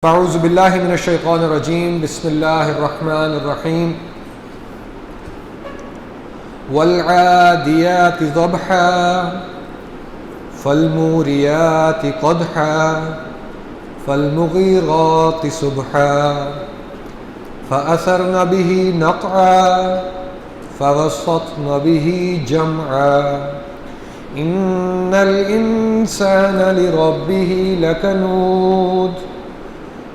اعوذ باللہ من الشیطان الرجیم بسم اللہ الرحمن الرحیم والعادیات ضبحا فالموریات قدحا فالمغیرات صبحا فأثرن به نقعا فوسطن به جمعا ان الانسان لربه لکنود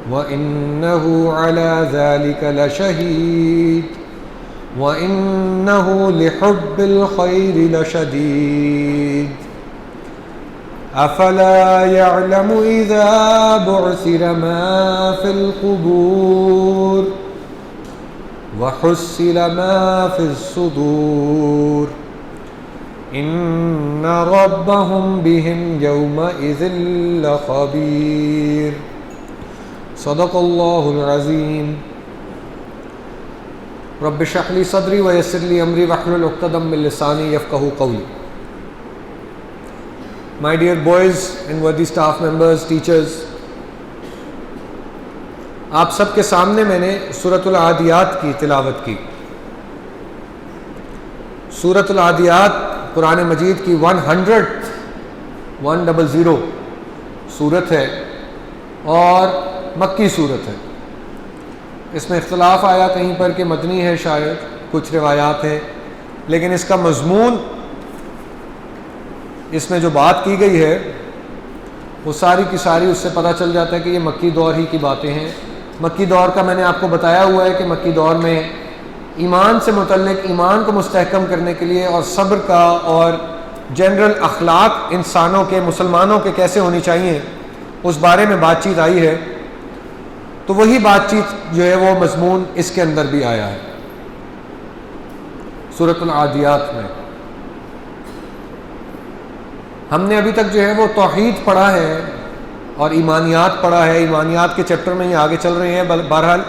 وَإِنَّهُ عَلَى ذَلِكَ لَشَهِيدٌ وَإِنَّهُ لِحُبِّ الْخَيْرِ لَشَدِيدٌ أَفَلَا يَعْلَمُ إِذَا بُعْثِرَ مَا فِي الْقُبُورِ وَحُصِّلَ مَا فِي الصُّدُورِ إِنَّ رَبَّهُمْ بِهِمْ يَوْمَئِذٍ لَخَبِيرٌ صدق اللہ العظیم رب اشرح لی صدری ویسر لی امری واحلل عقدۃ من لسانی یفقہوا قولی. My dear boys and worthy staff members, teachers, آپ سب کے سامنے میں نے سورۃ العادیات کی تلاوت کی. سورۃ العادیات قرآن مجید کی 100 سورت ہے اور مکی صورت ہے. اس میں اختلاف آیا کہیں پر کہ مدنی ہے، شاید کچھ روایات ہیں، لیکن اس کا مضمون، اس میں جو بات کی گئی ہے وہ ساری کی ساری اس سے پتہ چل جاتا ہے کہ یہ مکی دور ہی کی باتیں ہیں. مکی دور کا میں نے آپ کو بتایا ہوا ہے کہ مکی دور میں ایمان سے متعلق، ایمان کو مستحکم کرنے کے لیے اور صبر کا اور جنرل اخلاق انسانوں کے، مسلمانوں کے کیسے ہونی چاہیے، اس بارے میں بات چیت آئی ہے. تو وہی بات چیت جو ہے وہ مضمون اس کے اندر بھی آیا ہے سورۃ العادیات میں. ہم نے ابھی تک جو ہے وہ توحید پڑھا ہے اور ایمانیات پڑھا ہے. ایمانیات کے چیپٹر میں ہی آگے چل رہے ہیں. بہرحال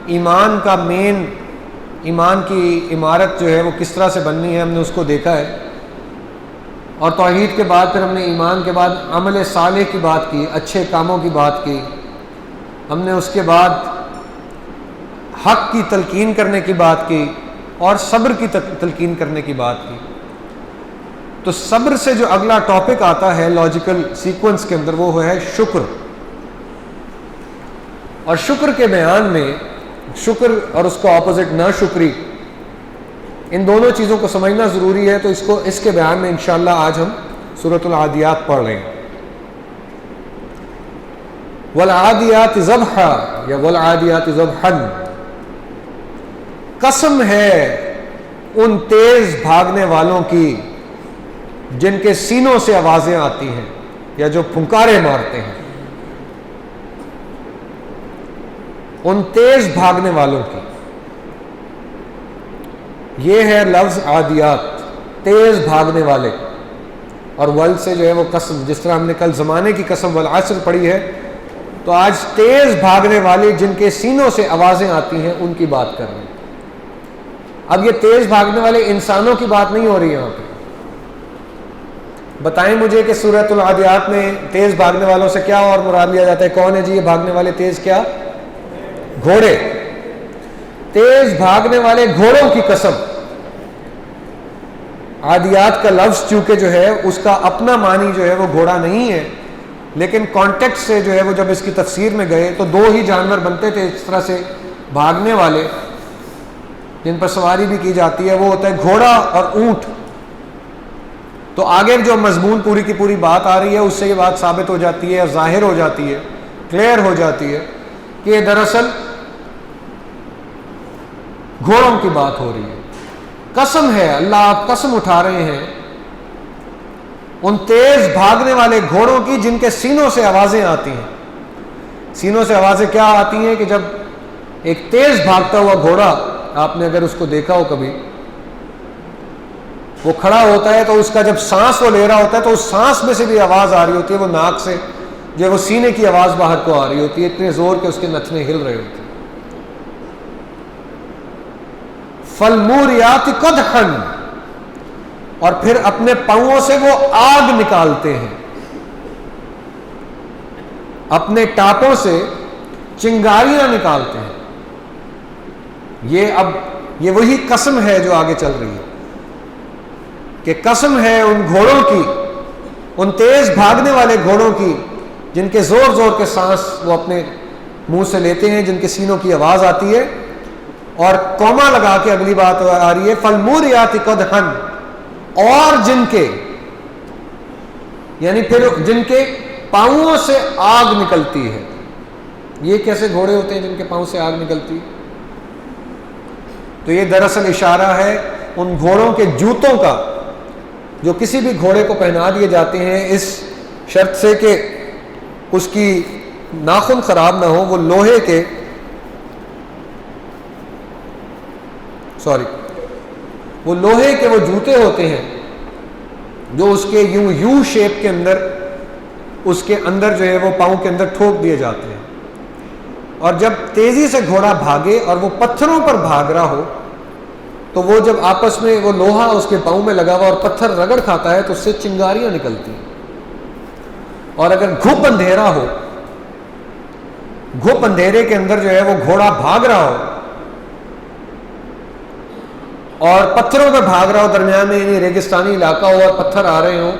ایمان کا مین، ایمان کی عمارت جو ہے وہ کس طرح سے بننی ہے، ہم نے اس کو دیکھا ہے. اور توحید کے بعد پھر ہم نے ایمان کے بعد عمل صالح کی بات کی، اچھے کاموں کی بات کی. ہم نے اس کے بعد حق کی تلقین کرنے کی بات کی اور صبر کی تلقین کرنے کی بات کی. تو صبر سے جو اگلا ٹاپک آتا ہے لاجیکل سیکوینس کے اندر، وہ ہے شکر. اور شکر کے بیان میں شکر اور اس کا اپوزٹ ناشکری، ان دونوں چیزوں کو سمجھنا ضروری ہے. تو اس کے بیان میں انشاءاللہ آج ہم سورۃ العادیات پڑھ رہے ہیں. والعادیات ضبحا یا والعادیات ضبحا، قسم ہے ان تیز بھاگنے والوں کی جن کے سینوں سے آوازیں آتی ہیں یا جو پھنکارے مارتے ہیں. ان تیز بھاگنے والوں کی، یہ ہے لفظ عادیات، تیز بھاگنے والے. اور ول سے جو ہے وہ قسم، جس طرح ہم نے کل زمانے کی قسم والعصر پڑھی ہے، تو آج تیز بھاگنے والے جن کے سینوں سے آوازیں آتی ہیں ان کی بات کر رہے ہیں. اب یہ تیز بھاگنے والے انسانوں کی بات نہیں ہو رہی یہاں پہ. بتائیں مجھے کہ سورۃ العادیات میں تیز بھاگنے والوں سے کیا اور مراد لیا جاتا ہے؟ کون ہے جی یہ بھاگنے والے تیز؟ کیا؟ گھوڑے. تیز بھاگنے والے گھوڑوں کی قسم. عادیات کا لفظ چونکہ جو ہے اس کا اپنا معنی جو ہے وہ گھوڑا نہیں ہے، لیکن کانٹیکٹ سے جو ہے وہ جب اس کی تفسیر میں گئے تو دو ہی جانور بنتے تھے اس طرح سے بھاگنے والے جن پر سواری بھی کی جاتی ہے، وہ ہوتا ہے گھوڑا اور اونٹ. تو آگے جو مضمون پوری کی پوری بات آ رہی ہے اس سے یہ بات ثابت ہو جاتی ہے، ظاہر ہو جاتی ہے، کلیئر ہو جاتی ہے کہ یہ دراصل گھوڑوں کی بات ہو رہی ہے. قسم ہے، اللہ آپ قسم اٹھا رہے ہیں ان تیز بھاگنے والے گھوڑوں کی جن کے سینوں سے آوازیں آتی ہیں. سینوں سے آوازیں کیا آتی ہیں کہ جب ایک تیز بھاگتا ہوا گھوڑا، آپ نے اگر اس کو دیکھا ہو کبھی، وہ کھڑا ہوتا ہے تو اس کا جب سانس وہ لے رہا ہوتا ہے تو اس سانس میں سے بھی آواز آ رہی ہوتی ہے، وہ ناک سے جو وہ سینے کی آواز باہر کو آ رہی ہوتی ہے، اتنے زور کے اس کے نتنے ہل رہے ہوتے ہیں. فالموریات قدحا، اور پھر اپنے پاؤں سے وہ آگ نکالتے ہیں، اپنے ٹاپوں سے چنگاریاں نکالتے ہیں. یہ وہی قسم ہے جو آگے چل رہی ہے کہ قسم ہے ان گھوڑوں کی، ان تیز بھاگنے والے گھوڑوں کی جن کے زور زور کے سانس وہ اپنے منہ سے لیتے ہیں، جن کے سینوں کی آواز آتی ہے. اور کوما لگا کے اگلی بات آ رہی ہے فالموریات قدحن، اور جن کے، یعنی پھر جن کے پاؤں سے آگ نکلتی ہے. یہ کیسے گھوڑے ہوتے ہیں جن کے پاؤں سے آگ نکلتی ہے؟ تو یہ دراصل اشارہ ہے ان گھوڑوں کے جوتوں کا جو کسی بھی گھوڑے کو پہنا دیے جاتے ہیں اس شرط سے کہ اس کی ناخن خراب نہ ہو. وہ لوہے کے وہ لوہے کے وہ جوتے ہوتے ہیں جو اس کے یو شیپ کے اندر، اس کے اندر جو ہے وہ پاؤں کے اندر ٹھوک دیے جاتے ہیں. اور جب تیزی سے گھوڑا بھاگے اور وہ پتھروں پر بھاگ رہا ہو تو وہ جب آپس میں وہ لوہا اس کے پاؤں میں لگا ہوا اور پتھر رگڑ کھاتا ہے تو اس سے چنگاریاں نکلتی ہیں. اور اگر گھپ اندھیرا ہو، گھپ اندھیرے کے اندر جو ہے وہ گھوڑا بھاگ رہا ہو اور پتھروں پہ بھاگ رہا ہو، درمیان میں یعنی ریگستانی علاقہ ہو اور پتھر آ رہے ہوں،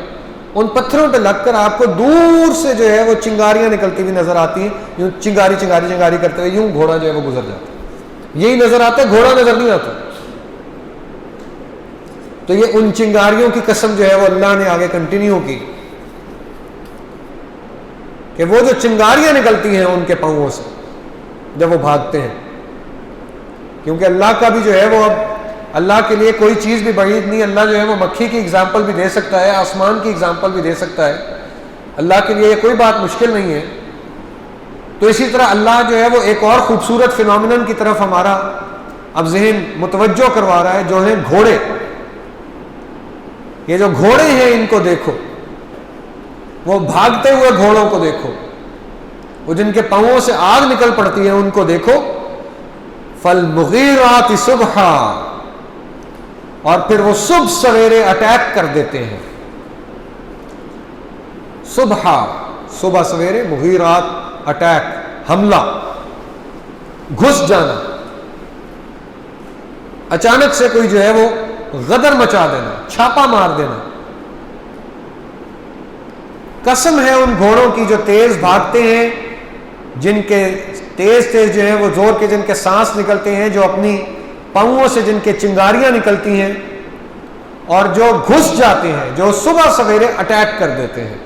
ان پتھروں پہ لگ کر آپ کو دور سے جو ہے وہ چنگاریاں نکلتی ہوئی نظر آتی ہیں. یوں چنگاری چنگاری چنگاری کرتے ہوئے یوں گھوڑا جو ہے وہ گزر جاتا ہے. یہی نظر آتا ہے، گھوڑا نظر نہیں آتا. تو یہ ان چنگاریوں کی قسم جو ہے وہ اللہ نے آگے کنٹینیو کی کہ وہ جو چنگاریاں نکلتی ہیں ان کے پاؤں سے جب وہ بھاگتے ہیں. کیونکہ اللہ کا بھی جو ہے وہ، اب اللہ کے لیے کوئی چیز بھی بعید نہیں. اللہ جو ہے وہ مکھی کی اگزامپل بھی دے سکتا ہے، آسمان کی اگزامپل بھی دے سکتا ہے. اللہ کے لیے کوئی بات مشکل نہیں ہے. تو اسی طرح اللہ جو ہے وہ ایک اور خوبصورت فینومینن کی طرف ہمارا اب ذہن متوجہ کروا رہا ہے، جو ہیں گھوڑے. یہ جو گھوڑے ہیں ان کو دیکھو، وہ بھاگتے ہوئے گھوڑوں کو دیکھو، وہ جن کے پاؤں سے آگ نکل پڑتی ہے ان کو دیکھو. فالمغیرات صبحا، اور پھر وہ صبح سویرے اٹیک کر دیتے ہیں. صبح سویرے، مغیرات اٹیک، حملہ، گھس جانا، اچانک سے کوئی جو ہے وہ غدر مچا دینا، چھاپا مار دینا. قسم ہے ان گھوڑوں کی جو تیز بھاگتے ہیں، جن کے تیز جو ہے وہ زور کے جن کے سانس نکلتے ہیں، جو اپنی پاؤں سے جن کے چنگاریاں نکلتی ہیں، اور جو گھس جاتے ہیں، جو صبح سویرے اٹیک کر دیتے ہیں.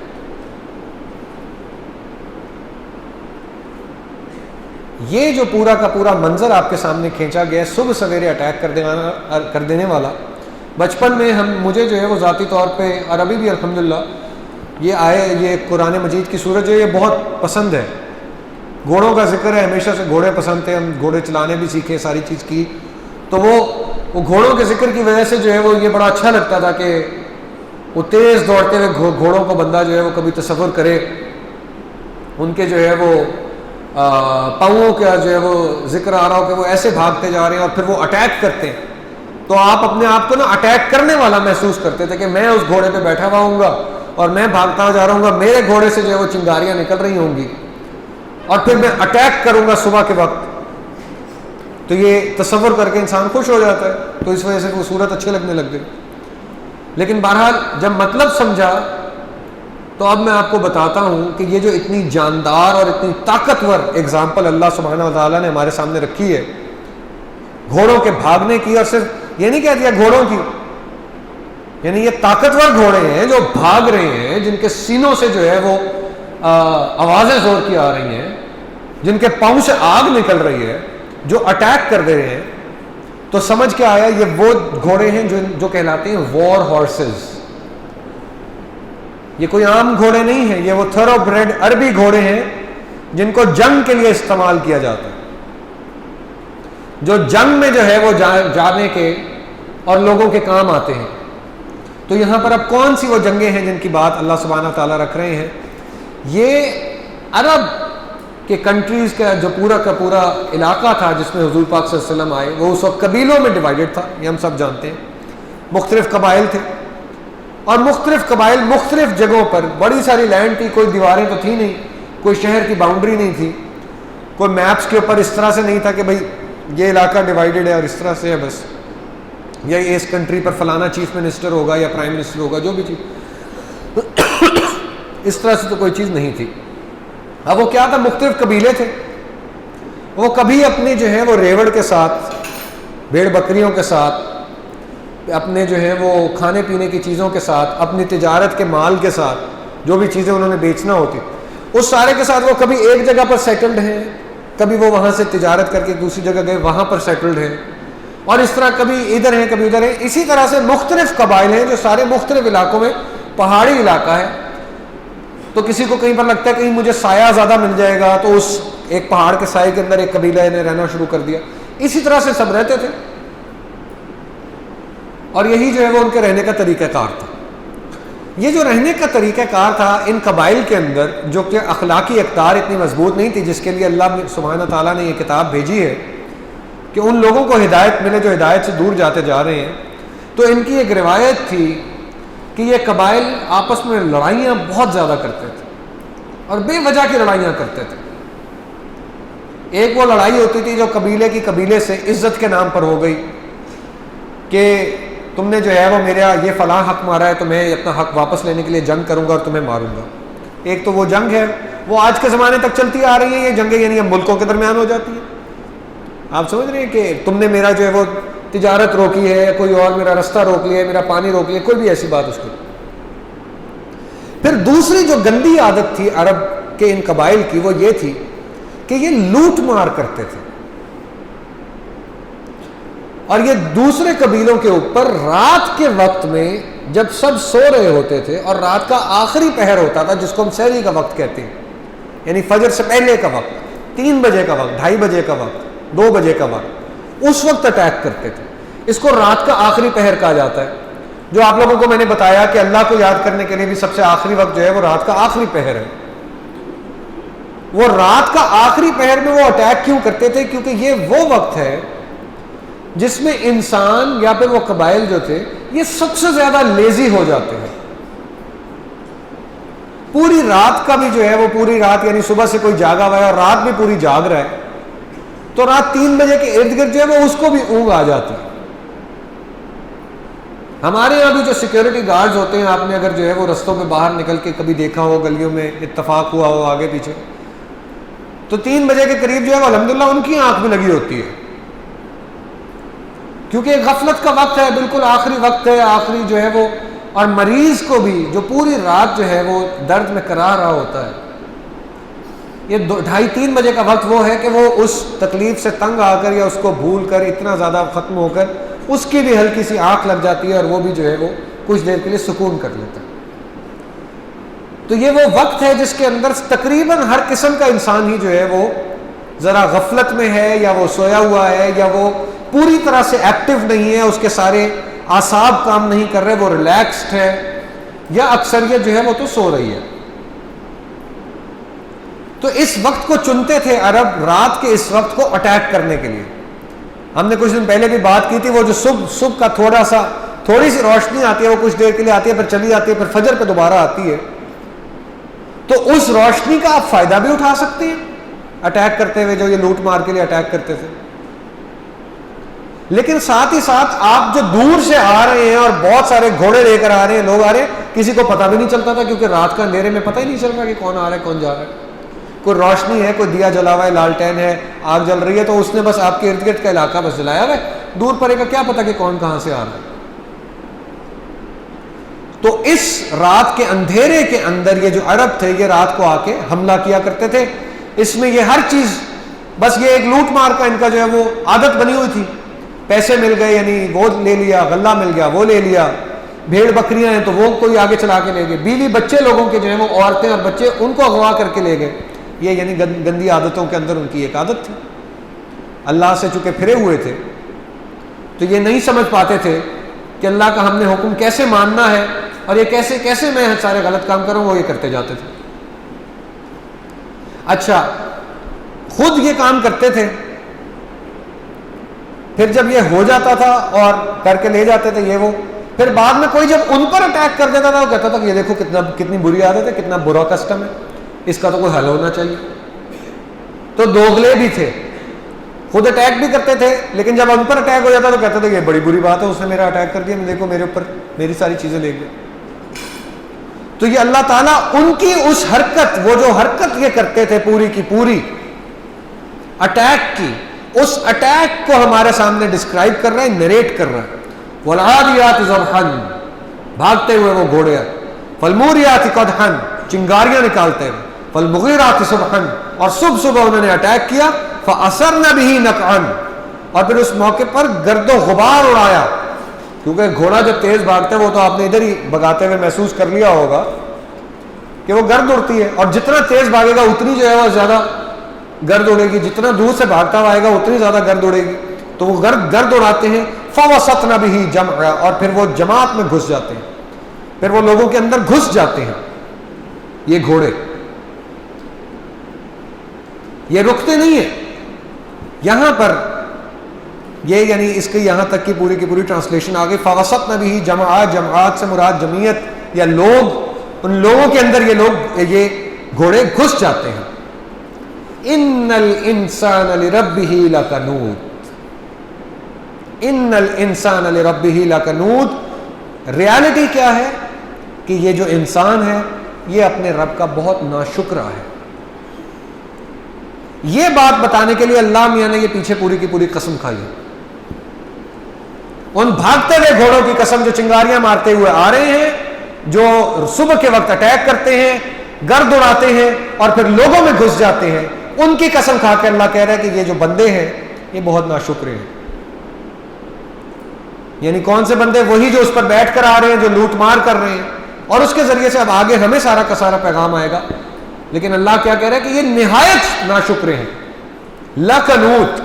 یہ جو پورا کا پورا منظر آپ کے سامنے کھینچا گیا ہے، صبح سویرے اٹیک کر دینے والا. بچپن میں مجھے جو ہے وہ ذاتی طور پہ عربی بھی الحمدللہ یہ قرآن مجید کی سورت جو ہے یہ بہت پسند ہے. گھوڑوں کا ذکر ہے، ہمیشہ سے گھوڑے پسند تھے، ہم گھوڑے چلانے بھی سیکھے، ساری چیز کی. تو وہ گھوڑوں کے ذکر کی وجہ سے جو ہے وہ یہ بڑا اچھا لگتا تھا کہ وہ تیز دوڑتے ہوئے گھوڑوں کو بندہ جو ہے وہ کبھی تصور کرے، ان کے جو ہے وہ پاؤں کا جو ہے وہ ذکر آ رہا ہو کہ وہ ایسے بھاگتے جا رہے ہیں اور پھر وہ اٹیک کرتے ہیں. تو آپ اپنے آپ کو نا اٹیک کرنے والا محسوس کرتے تھے کہ میں اس گھوڑے پہ بیٹھا ہوا ہوں گا اور میں بھاگتا جا رہا ہوں گا، میرے گھوڑے سے جو ہے وہ چنگاریاں نکل رہی ہوں گی اور پھر میں اٹیک کروں گا صبح کے وقت. تو یہ تصور کر کے انسان خوش ہو جاتا ہے. تو اس وجہ سے وہ صورت اچھے لگنے لگ گئی. لیکن بہرحال جب مطلب سمجھا تو اب میں آپ کو بتاتا ہوں کہ یہ جو اتنی جاندار اور اتنی طاقتور اگزامپل اللہ سبحانہ و تعالیٰ نے ہمارے سامنے رکھی ہے گھوڑوں کے بھاگنے کی، اور صرف یہ نہیں کہہ دیا گھوڑوں کی، یعنی یہ طاقتور گھوڑے ہیں جو بھاگ رہے ہیں، جن کے سینوں سے جو ہے وہ آوازیں زور کی آ رہی ہیں، جن کے پاؤں سے آگ نکل رہی ہے، جو اٹیک کر دے رہے ہیں. تو سمجھ کے آیا یہ وہ گھوڑے ہیں جو کہلاتے ہیں وار ہارسز. یہ کوئی عام گھوڑے نہیں ہیں، یہ وہ تھرو بریڈ عربی گھوڑے ہیں جن کو جنگ کے لیے استعمال کیا جاتا ہے، جو جنگ میں جو ہے وہ جانے کے اور لوگوں کے کام آتے ہیں. تو یہاں پر اب کون سی وہ جنگیں ہیں جن کی بات اللہ سبحانہ تعالیٰ رکھ رہے ہیں؟ یہ عرب کے کنٹریز کا جو پورا کا پورا علاقہ تھا جس میں حضور پاک صلی اللہ علیہ وسلم آئے، وہ اس وقت قبیلوں میں ڈیوائیڈڈ تھا، یہ ہم سب جانتے ہیں. مختلف قبائل تھے اور مختلف قبائل مختلف جگہوں پر، بڑی ساری لینڈ تھی، کوئی دیواریں تو تھی نہیں، کوئی شہر کی باؤنڈری نہیں تھی. کوئی میپس کے اوپر اس طرح سے نہیں تھا کہ بھئی یہ علاقہ ڈیوائیڈڈ ہے اور اس طرح سے ہے بس، یا اس کنٹری پر فلانا چیف منسٹر ہوگا یا پرائم منسٹر ہوگا، جو بھی چیز اس طرح سے تو کوئی چیز نہیں تھی۔ اب وہ کیا تھا، مختلف قبیلے تھے، وہ کبھی اپنی جو ہے وہ ریوڑ کے ساتھ، بھیڑ بکریوں کے ساتھ، اپنے جو ہے وہ کھانے پینے کی چیزوں کے ساتھ، اپنی تجارت کے مال کے ساتھ، جو بھی چیزیں انہوں نے بیچنا ہوتی اس سارے کے ساتھ وہ کبھی ایک جگہ پر سیٹلڈ ہیں، کبھی وہ وہاں سے تجارت کر کے دوسری جگہ گئے وہاں پر سیٹلڈ ہیں، اور اس طرح کبھی ادھر ہیں کبھی ادھر ہیں۔ اسی طرح سے مختلف قبائل ہیں جو سارے مختلف علاقوں میں، پہاڑی علاقہ ہے تو کسی کو کہیں پر لگتا ہے کہیں مجھے سایہ زیادہ مل جائے گا تو اس ایک پہاڑ کے سائے کے اندر ایک قبیلہ نے رہنا شروع کر دیا، اسی طرح سے سب رہتے تھے، اور یہی جو ہے وہ ان کے رہنے کا طریقہ کار تھا۔ یہ جو رہنے کا طریقہ کار تھا ان قبائل کے اندر، جو کہ اخلاقی اقدار اتنی مضبوط نہیں تھی جس کے لیے اللہ سبحانہ تعالیٰ نے یہ کتاب بھیجی ہے کہ ان لوگوں کو ہدایت ملے جو ہدایت سے دور جاتے جا رہے ہیں، تو ان کی ایک روایت تھی کہ یہ قبائل آپس میں لڑائیاں بہت زیادہ کرتے تھے اور بے وجہ کی لڑائیاں کرتے تھے۔ ایک وہ لڑائی ہوتی تھی جو قبیلے کی قبیلے سے عزت کے نام پر ہو گئی کہ تم نے جو ہے وہ میرا یہ فلاں حق مارا ہے تو میں اپنا حق واپس لینے کے لیے جنگ کروں گا اور تمہیں ماروں گا۔ ایک تو وہ جنگ ہے، وہ آج کے زمانے تک چلتی آ رہی ہے، یہ جنگیں یعنی اب ملکوں کے درمیان ہو جاتی ہیں۔ آپ سمجھ رہے ہیں کہ تم نے میرا جو ہے وہ تجارت روکی ہے، کوئی اور میرا رستہ روک لیا ہے، میرا پانی روک لیا، کوئی بھی ایسی بات اس کو۔ پھر دوسری جو گندی عادت تھی عرب کے ان قبائل کی وہ یہ تھی کہ یہ لوٹ مار کرتے تھے، اور یہ دوسرے قبیلوں کے اوپر رات کے وقت میں جب سب سو رہے ہوتے تھے اور رات کا آخری پہر ہوتا تھا جس کو ہم سحری کا وقت کہتے ہیں، یعنی فجر سے پہلے کا وقت، 3 بجے کا وقت، 2:30 بجے کا وقت، 2 بجے کا وقت، اس وقت اٹیک کرتے تھے۔ اس کو رات کا آخری پہر کہا جاتا ہے، جو آپ لوگوں کو میں نے بتایا کہ اللہ کو یاد کرنے کے لیے بھی سب سے آخری وقت جو ہے وہ رات کا آخری پہر ہے۔ وہ رات کا آخری پہر میں وہ اٹیک کیوں کرتے تھے؟ کیونکہ یہ وہ وقت ہے جس میں انسان یا پھر وہ قبائل جو تھے یہ سب سے زیادہ لیزی ہو جاتے ہیں۔ پوری رات کا بھی جو ہے وہ پوری رات، یعنی صبح سے کوئی جاگا ہوا ہے اور رات بھی پوری جاگ رہا ہے تو رات 3 بجے کے ارد گرد جو ہے وہ اس کو بھی اونگ آ جاتی ہے۔ ہمارے یہاں بھی جو سیکیورٹی گارڈز ہوتے ہیں، آپ نے اگر جو ہے وہ رستوں پہ باہر نکل کے کبھی دیکھا ہو، گلیوں میں اتفاق ہوا ہو آگے پیچھے، تو 3 بجے کے قریب جو ہے وہ الحمدللہ ان کی آنکھ میں لگی ہوتی ہے، کیونکہ غفلت کا وقت ہے، بالکل آخری وقت ہے، آخری جو ہے وہ، اور مریض کو بھی جو پوری رات جو ہے وہ درد میں کرا رہا ہوتا ہے، یہ 2:30-3 بجے کا وقت وہ ہے کہ وہ اس تکلیف سے تنگ آ کر یا اس کو بھول کر اتنا زیادہ ختم ہو کر اس کی بھی ہلکی سی آنکھ لگ جاتی ہے اور وہ بھی جو ہے وہ کچھ دیر کے لیے سکون کر لیتا ہے۔ تو یہ وہ وقت ہے جس کے اندر تقریباً ہر قسم کا انسان ہی جو ہے وہ ذرا غفلت میں ہے، یا وہ سویا ہوا ہے، یا وہ پوری طرح سے ایکٹیو نہیں ہے، اس کے سارے اعصاب کام نہیں کر رہے، وہ ریلیکسڈ ہے، یا اکثریت جو ہے وہ تو سو رہی ہے۔ تو اس وقت کو چنتے تھے عرب، رات کے اس وقت کو اٹیک کرنے کے لیے۔ ہم نے کچھ دن پہلے بھی بات کی تھی، وہ جو صبح کا تھوڑی سی روشنی آتی ہے، وہ کچھ دیر کے لیے آتی ہے، پھر چلی جاتی ہے، پھر فجر پہ دوبارہ آتی ہے، تو اس روشنی کا آپ فائدہ بھی اٹھا سکتے ہیں اٹیک کرتے ہوئے، جو یہ لوٹ مار کے لیے اٹیک کرتے تھے۔ لیکن ساتھ ہی ساتھ آپ جو دور سے آ رہے ہیں اور بہت سارے گھوڑے لے کر آ رہے ہیں، لوگ آ رہے ہیں، کسی کو پتہ بھی نہیں چلتا تھا، کیونکہ رات کا اندھیرے میں پتہ ہی نہیں چل رہا کہ کون آ رہا ہے کون جا رہا ہے۔ کوئی روشنی ہے، کوئی دیا جلا ہوا ہے، لالٹین ہے، آگ جل رہی ہے، تو اس نے بس آپ کے ارد گرد کا علاقہ بس جلایا ہوا ہے، دور پرے کا کیا پتا کہ کون کہاں سے آ رہا ہے۔ تو اس رات کے اندھیرے کے اندر یہ جو عرب تھے یہ رات کو آ کے حملہ کیا کرتے تھے۔ اس میں یہ ہر چیز، بس یہ ایک لوٹ مار کا ان کا جو ہے وہ عادت بنی ہوئی تھی۔ پیسے مل گئے یعنی وہ لے لیا، غلہ مل گیا وہ لے لیا، بھیڑ بکریاں ہیں تو وہ کوئی آگے چلا کے لے گئے، بیوی بچے لوگوں کے جو ہیں وہ عورتیں اور بچے ان کو اغوا کر کے لے گئے۔ یہ یعنی گندی عادتوں کے اندر ان کی ایک عادت تھی۔ اللہ سے چونکہ پھرے ہوئے تھے تو یہ نہیں سمجھ پاتے تھے کہ اللہ کا ہم نے حکم کیسے ماننا ہے اور یہ کیسے میں سارے غلط کام کروں، وہ یہ کرتے جاتے تھے۔ اچھا، خود یہ کام کرتے تھے، پھر جب یہ ہو جاتا تھا اور کر کے لے جاتے تھے یہ وہ، پھر بعد میں کوئی جب ان پر اٹیک کر دیتا تھا وہ کہتا تھا کہ یہ دیکھو کتنی بری عادت ہے، کتنا برا کسٹم ہے، اس کا تو کوئی حل ہونا چاہیے۔ تو دوغلے بھی تھے, خود اٹیک بھی کرتے تھے, لیکن جب ان پر اٹیک ہو جاتا تو کہتے تھے کہ بڑی بری بات ہے, اس نے میرا اٹیک کر دیا, میں دیکھو میرے اوپر میری ساری چیزیں لے گئے. تو یہ اللہ تعالیٰ ان کی اس حرکت, وہ جو حرکت یہ کرتے تھے پوری کی پوری اٹیک کی, اس اٹیک کو ہمارے سامنے ڈسکرائب کر رہا ہے, نریٹ کر رہا ہے. والعادیات ضبحا, بھاگتے ہوئے وہ گھوڑے, فالموریات قدحا, چنگاریاں نکالتے ہوئے, فالمغیرات صبحا, اور صبح صبح انہوں نے اٹیک کیا, فاثرن به نقعا, اور پھر اس موقع پر گرد و غبار اڑایا, کیونکہ گھوڑا جب تیز بھاگتا ہے وہ تو آپ نے ادھر ہی بھگاتے ہوئے محسوس کر لیا ہوگا کہ وہ گرد اڑتی ہے, اور جتنا تیز بھاگے گا اتنی جو ہے وہ زیادہ گرد اڑے گی, جتنا دور سے بھاگتا ہوا آئے گا اتنی زیادہ گرد اڑے گی. تو وہ گرد اڑاتے ہیں. فوسطن به جمعا, اور پھر وہ جماعت میں گھس جاتے ہیں, پھر وہ لوگوں کے اندر گھس جاتے ہیں. یہ گھوڑے یہ رکتے نہیں ہیں. یہاں پر یہ یعنی اس کے یہاں تک کی پوری ٹرانسلیشن آگے, فوسطن به جمعا, جماعت سے مراد جمعیت یا لوگ, ان لوگوں کے اندر یہ گھوڑے گھس جاتے ہیں. ان الانسان لربه لکنود, ان الانسان لربه لکنود. ریالٹی کیا ہے کہ یہ جو انسان ہے یہ اپنے رب کا بہت ناشکرا ہے. یہ بات بتانے کے لیے اللہ میاں نے یہ پیچھے پوری کی پوری قسم کھائی ہے. ان بھاگتے ہوئے گھوڑوں کی قسم جو چنگاریاں مارتے ہوئے آ رہے ہیں, جو صبح کے وقت اٹیک کرتے ہیں, گرد اڑاتے ہیں اور پھر لوگوں میں گھس جاتے ہیں, ان کی قسم کھا کے اللہ کہہ رہا ہے کہ یہ جو بندے ہیں یہ بہت ناشکرے ہیں. یعنی کون سے بندے؟ وہی جو اس پر بیٹھ کر آ رہے ہیں, جو لوٹ مار کر رہے ہیں, اور اس کے ذریعے سے اب آگے ہمیں سارا کا سارا پیغام آئے گا. لیکن اللہ کیا کہہ رہا ہے کہ یہ نہایت ناشکرے ہیں. لکنوت,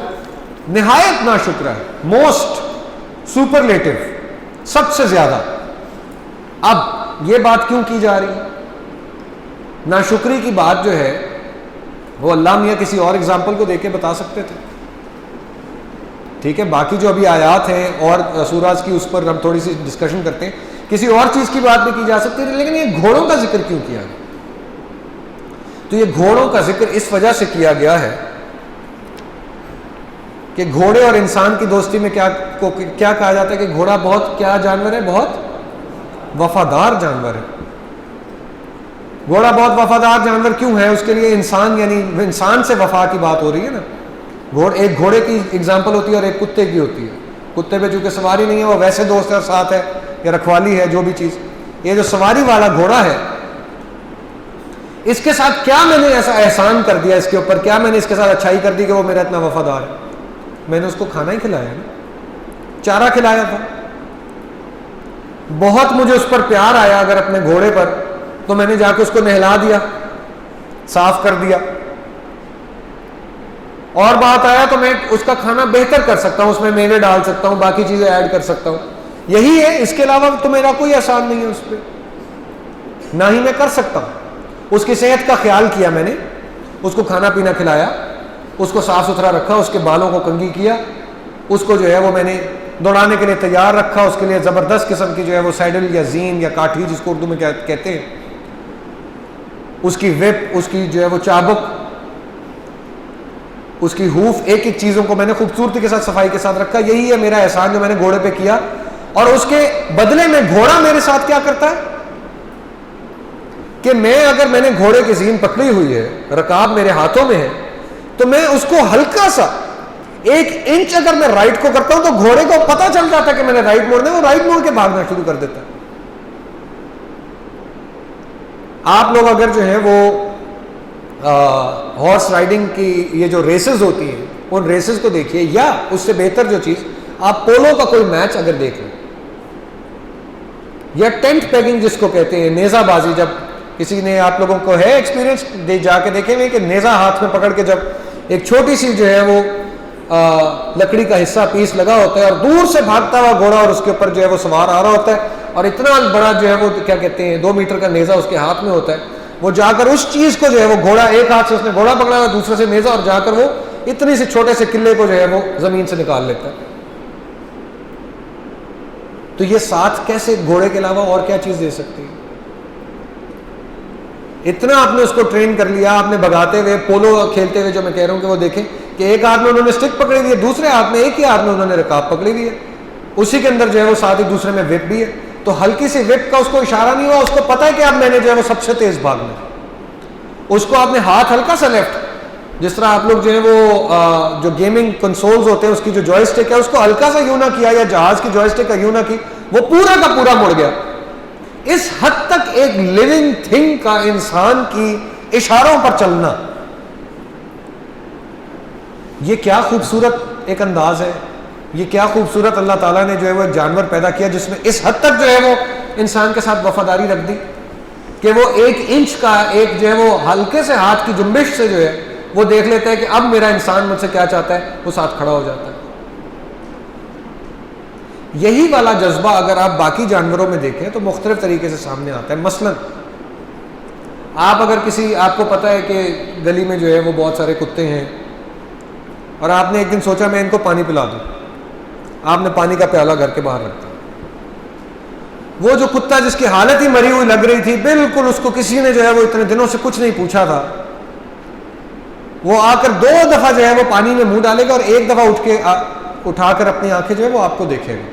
نہایت ناشکرہ ہے, موسٹ سپرلیٹو, سب سے زیادہ. اب یہ بات کیوں کی جا رہی ہے؟ ناشکری کی بات جو ہے وہ اللہ میاں کسی اور ایگزامپل کو دے کے بتا سکتے تھے. ٹھیک ہے, باقی جو ابھی آیات ہیں اور سورج کی اس پر ہم تھوڑی سی ڈسکشن کرتے ہیں, کسی اور چیز کی بات بھی کی جا سکتی ہے, لیکن یہ گھوڑوں کا ذکر کیوں کیا گیا؟ تو یہ گھوڑوں کا ذکر اس وجہ سے کیا گیا ہے کہ گھوڑے اور انسان کی دوستی میں کیا کہا جاتا ہے کہ گھوڑا بہت کیا جانور ہے؟ بہت وفادار جانور ہے. گھوڑا بہت وفادار جانور کیوں ہے؟ اس کے لیے انسان, یعنی انسان سے وفا کی بات ہو رہی ہے نا. ایک گھوڑے کی اگزامپل ہوتی ہے اور ایک کتے کی ہوتی ہے. کتے پہ چونکہ سواری نہیں ہے, وہ ویسے دوست ہے, ساتھ ہے یا رکھوالی ہے, جو بھی چیز. یہ جو سواری والا گھوڑا ہے, اس کے ساتھ کیا میں نے ایسا احسان کر دیا اس کے اوپر, کیا میں نے اس کے ساتھ اچھائی کر دی کہ وہ میرا اتنا وفادار ہے؟ میں نے اس کو کھانا ہی کھلایا نا, چارہ کھلایا تھا. بہت مجھے اس پر پیار آیا اگر اپنے گھوڑے پر, تو میں نے جا کے اس کو نہلا دیا, صاف کر دیا. اور بات آیا تو میں اس کا کھانا بہتر کر سکتا ہوں, اس میں میوے ڈال سکتا ہوں, باقی چیزیں ایڈ کر سکتا ہوں. یہی ہے, اس کے علاوہ تو میرا کوئی احسان نہیں ہے اس پہ, نہ ہی میں کر سکتا ہوں. اس کی صحت کا خیال کیا میں نے, اس کو کھانا پینا کھلایا, اس کو صاف ستھرا رکھا, اس کے بالوں کو کنگھی کیا, اس کو جو ہے وہ میں نے دوڑانے کے لیے تیار رکھا. اس کے لیے زبردست قسم کی جو ہے وہ سیڈل یا زین یا کاٹھی جس کو اردو میں کہتے ہیں, اس کی وپ, اس کی جو ہے وہ چابک, اس کی ہوف, ایک ایک چیزوں کو میں نے خوبصورتی کے ساتھ صفائی کے ساتھ رکھا. یہی ہے میرا احسان جو میں نے گھوڑے پہ کیا. اور اس کے بدلے میں گھوڑا میرے ساتھ کیا کرتا ہے کہ میں نے گھوڑے کی زین پکڑی ہوئی ہے, رکاب میرے ہاتھوں میں ہے, تو میں اس کو ہلکا سا 1 انچ اگر میں رائٹ کو کرتا ہوں تو گھوڑے کو پتہ چل جاتا ہے کہ میں نے رائٹ موڑنا ہے, وہ رائٹ موڑ کے بھاگنا شروع کر دیتا ہے. آپ لوگ اگر جو ہے وہ ہارس رائڈنگ کی یہ جو ریسز ہوتی ہیں ان ریسز کو دیکھیے, یا اس سے بہتر جو چیز آپ پولو کا کوئی میچ اگر دیکھ لیں, یا ٹینٹ پیگنگ جس کو کہتے ہیں, نیزہ بازی. جب کسی نے, آپ لوگوں کو ہے ایکسپیرینس, جا کے دیکھیں گے کہ نیزہ ہاتھ میں پکڑ کے جب ایک چھوٹی سی جو ہے وہ لکڑی کا حصہ پیس لگا ہوتا ہے اور دور سے بھاگتا ہوا گھوڑا اور اس کے اوپر جو ہے وہ سوار آ رہا ہوتا ہے, اور اتنا بڑا جو ہے وہ کیا کہتے ہیں 2 میٹر کا نیزہ اس کے ہاتھ میں ہوتا ہے, وہ جا کر اس چیز کو جو ہے وہ گھوڑا, ایک ہاتھ سے اس نے گھوڑا پکڑا ہوا, دوسرے سے نیزہ, اور جا کر وہ اتنی سی چھوٹے سے قلعے کو جو ہے وہ زمین سے نکال لیتا ہے. تو یہ ساتھ کیسے گھوڑے کے علاوہ اور کیا چیز دے سکتی ہے؟ اتنا آپ نے اس کو ٹرین کر لیا, آپ نے بگاتے ہوئے, پولو کھیلتے ہوئے جو میں کہہ رہا ہوں کہ وہ دیکھیں کہ ایک ہاتھ میں انہوں نے اسٹک پکڑی ہوئی ہے, دوسرے ہاتھ میں, ایک ہی ہاتھ میں انہوں نے رکاب پکڑی ہوئی ہے, اسی کے اندر جو ہے وہ ساتھ ہی دوسرے میں وپ بھی ہے. تو ہلکی سی وپ کا اس کو اشارہ نہیں ہوا, اس کو پتا ہے کہ اب میں نے جو ہے وہ سب سے تیز بھاگنا ہے. اس کو آپ نے ہاتھ ہلکا سا لیفٹ, جس طرح آپ لوگ جو ہے وہ جو گیمنگ کنسولز ہوتے ہیں اس کی جو جوائے اسٹک ہے اس کو ہلکا سا یوں نہ کیا, یا جہاز کی جوائے اسٹک کا یوں نہ کی, وہ پورا کا پورا مڑ گیا. اس حد تک ایک لیونگ تھنگ کا انسان کی اشاروں پر چلنا, یہ کیا خوبصورت ایک انداز ہے, یہ کیا خوبصورت اللہ تعالیٰ نے جو ہے وہ ایک جانور پیدا کیا جس میں اس حد تک جو ہے وہ انسان کے ساتھ وفاداری رکھ دی کہ وہ 1 انچ کا ایک جو ہے وہ ہلکے سے ہاتھ کی جنبش سے جو ہے وہ دیکھ لیتا ہے کہ اب میرا انسان مجھ سے کیا چاہتا ہے, وہ ساتھ کھڑا ہو جاتا ہے. یہی والا جذبہ اگر آپ باقی جانوروں میں دیکھیں تو مختلف طریقے سے سامنے آتا ہے. مثلا آپ اگر آپ کو پتا ہے کہ گلی میں جو ہے وہ بہت سارے کتے ہیں, اور آپ نے ایک دن سوچا میں ان کو پانی پلا دوں, آپ نے پانی کا پیالہ گھر کے باہر رکھ دیا. وہ جو کتا جس کی حالت ہی مری ہوئی لگ رہی تھی, بالکل اس کو کسی نے جو ہے وہ اتنے دنوں سے کچھ نہیں پوچھا تھا, وہ آ کر 2 دفعہ جو ہے وہ پانی میں منہ ڈالے گا اور 1 دفعہ اٹھا کر اپنی آنکھیں جو ہے وہ آپ کو دیکھے گا,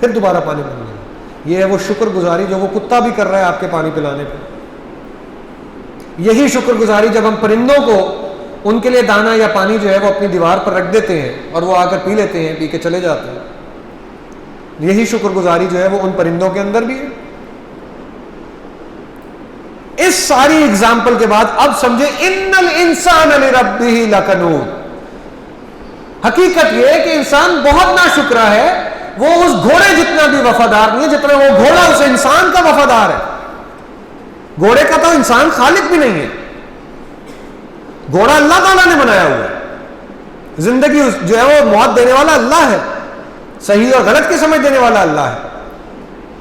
پھر دوبارہ پانی پلانے گا. یہ ہے وہ شکر گزاری جو وہ کتا بھی کر رہا ہے آپ کے پانی پلانے پہ. یہی شکر گزاری جب ہم پرندوں کو ان کے لیے دانا یا پانی جو ہے وہ اپنی دیوار پر رکھ دیتے ہیں اور وہ آ کر پی لیتے ہیں, پی کے چلے جاتے ہیں, یہی شکر گزاری جو ہے وہ ان پرندوں کے اندر بھی ہے. اس ساری اگزامپل کے بعد اب سمجھے ان الانسان لربہ لکنود. حقیقت یہ ہے کہ انسان بہت ناشکرا ہے, وہ اس گھوڑے جتنا بھی وفادار نہیں ہے جتنا وہ گھوڑا اس انسان کا وفادار ہے. گھوڑے کا تو انسان خالق بھی نہیں ہے, گھوڑا اللہ تعالیٰ نے بنایا ہوا ہے. زندگی جو ہے وہ موت دینے والا اللہ ہے, صحیح اور غلط کی سمجھ دینے والا اللہ ہے,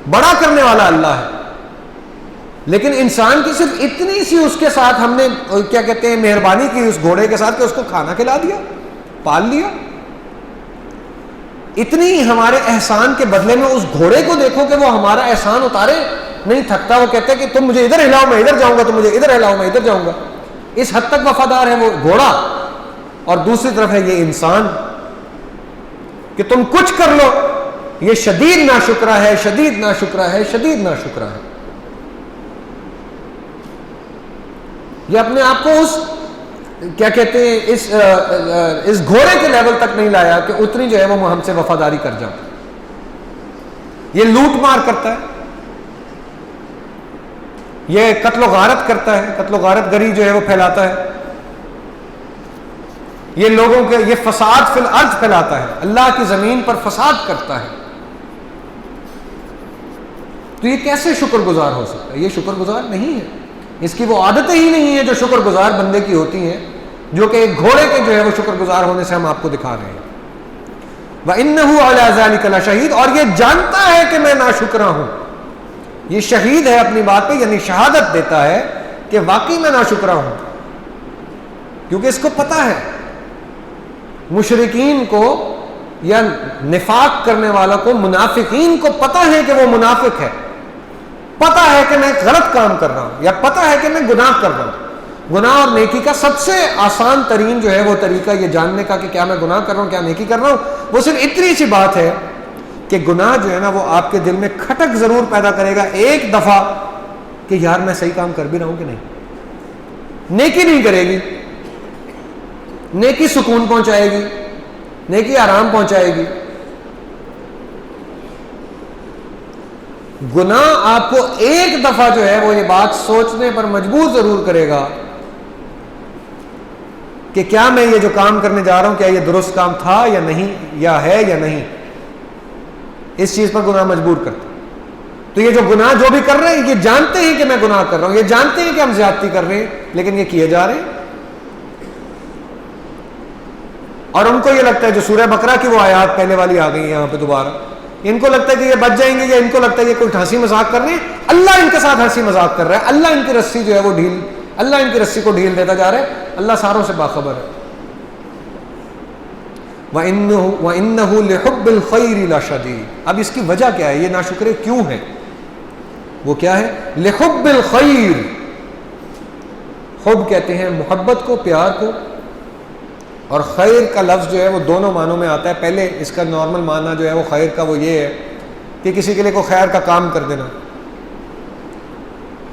بڑا کرنے والا اللہ ہے. لیکن انسان کی صرف اتنی سی اس کے ساتھ ہم نے کیا کہتے ہیں مہربانی کی اس گھوڑے کے ساتھ کہ اس کو کھانا کھلا دیا, پال لیا. اتنی ہمارے احسان کے بدلے میں اس گھوڑے کو دیکھو کہ وہ ہمارا احسان اتارے نہیں تھکتا. وہ کہتا ہے کہ تم مجھے ادھر ہلاؤ میں ادھر جاؤں گا, تم مجھے ادھر ہلاؤ میں ادھر جاؤں گا. اس حد تک وفادار ہے وہ گھوڑا. اور دوسری طرف ہے یہ انسان کہ تم کچھ کر لو, یہ شدید ناشکرا ہے, شدید ناشکرا ہے, شدید ناشکرا ہے. یہ اپنے آپ کو اس کیا کہتے ہیں اس گھوڑے کے لیول تک نہیں لایا کہ اتنی جو ہے وہ ہم سے وفاداری کر جاؤ. یہ لوٹ مار کرتا ہے, یہ قتل و غارت کرتا ہے, قتل و غارت گری جو ہے وہ پھیلاتا ہے, یہ لوگوں کے یہ فساد فی الارض پھیلاتا ہے, اللہ کی زمین پر فساد کرتا ہے. تو یہ کیسے شکر گزار ہو سکتا ہے؟ یہ شکر گزار نہیں ہے. اس کی وہ عادتیں ہی نہیں ہیں جو شکر گزار بندے کی ہوتی ہیں, جو کہ ایک گھوڑے کے جو ہے وہ شکر گزار ہونے سے ہم آپ کو دکھا رہے ہیں. وَإِنَّهُ عَلَىٰ ذَلِكَ لَشَهِيدٌ, اور یہ جانتا ہے کہ میں ناشکرا ہوں. یہ شہید ہے اپنی بات پہ, یعنی شہادت دیتا ہے کہ واقعی میں ناشکرا ہوں, کیونکہ اس کو پتا ہے. مشرکین کو یا نفاق کرنے والا کو, منافقین کو پتا ہے کہ وہ منافق ہے, پتا ہے کہ میں غلط کام کر رہا ہوں, یا پتا ہے کہ میں گناہ کر رہا ہوں. گناہ اور نیکی کا سب سے آسان ترین جو ہے وہ طریقہ یہ جاننے کا کہ کیا میں گناہ کر رہا ہوں, کیا نیکی کر رہا ہوں, وہ صرف اتنی سی بات ہے کہ گناہ جو ہے نا وہ آپ کے دل میں کھٹک ضرور پیدا کرے گا ایک دفعہ کہ یار میں صحیح کام کر بھی رہا ہوں کہ نہیں. نیکی نہیں کرے گی, نیکی سکون پہنچائے گی, نیکی آرام پہنچائے گی. گناہ آپ کو ایک دفعہ جو ہے وہ یہ بات سوچنے پر مجبور ضرور کرے گا کہ کیا میں یہ جو کام کرنے جا رہا ہوں کیا یہ درست کام تھا یا نہیں, یا ہے یا نہیں. اس چیز پر گناہ مجبور کرتا. تو یہ جو گناہ جو بھی کر رہے ہیں یہ جانتے ہیں کہ میں گناہ کر رہا ہوں, یہ جانتے ہیں کہ ہم زیادتی کر رہے ہیں, لیکن یہ کیے جا رہے ہیں. اور ان کو یہ لگتا ہے جو سورہ بقرہ کی وہ آیات پہلے والی آ گئی ہیں یہاں پہ دوبارہ, ان کو لگتا ہے کہ یہ بچ جائیں گے, یا ان کو لگتا ہے یہ کوئی ہنسی مذاق کر رہے ہیں, اللہ ان کے ساتھ ہنسی مذاق کر رہا ہے, اللہ ان کی رسی جو ہے وہ ڈھیل, اللہ ان کی رسی کو ڈھیل دیتا جا رہا ہے, اللہ ساروں سے باخبر ہے. وَإِنَّهُ لِحُبِّ الْخَيْرِ لَشَدِيدٌ. اب اس کی وجہ کیا ہے, یہ ناشکرے کیوں ہیں, وہ کیا ہے؟ لِحُبِّ الْخَيْرِ, حب کہتے ہیں محبت کو، پیار کو، اور خیر کا لفظ جو ہے وہ دونوں معنوں میں آتا ہے. پہلے اس کا نارمل معنی جو ہے وہ خیر کا وہ یہ ہے کہ کسی کے لیے کوئی خیر کا کام کر دینا،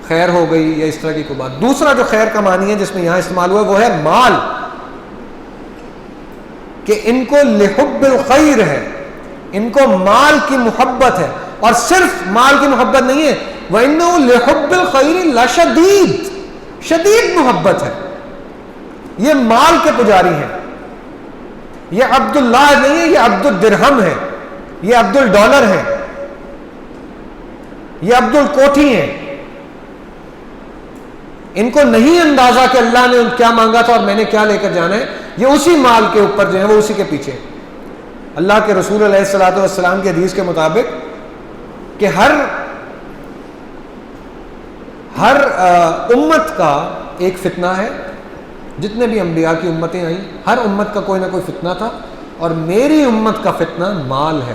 خیر ہو گئی یا اس طرح کی کوئی بات. دوسرا جو خیر کا معنی ہے جس میں یہاں استعمال ہوا وہ ہے مال، کہ ان کو لحب الخیر ہے، ان کو مال کی محبت ہے. اور صرف مال کی محبت نہیں ہے، وَإِنَّهُ لِحُبِّ الْخَيْرِ لَشَدِيدٌ، شدید محبت ہے. یہ مال کے پجاری ہیں، یہ عبداللہ نہیں ہے، یہ عبد الدرہم ہے، یہ عبد الڈالر ہے، یہ عبد الکوٹھی ہیں. ان کو نہیں اندازہ کہ اللہ نے کیا مانگا تھا اور میں نے کیا لے کر جانا ہے. یہ اسی مال کے اوپر جو ہے وہ اسی کے پیچھے. اللہ کے رسول علیہ الصلوۃ والسلام کی حدیث کے مطابق کہ ہر امت کا ایک فتنہ ہے. جتنے بھی انبیاء کی امتیں آئیں ہر امت کا کوئی نہ کوئی فتنہ تھا، اور میری امت کا فتنہ مال ہے.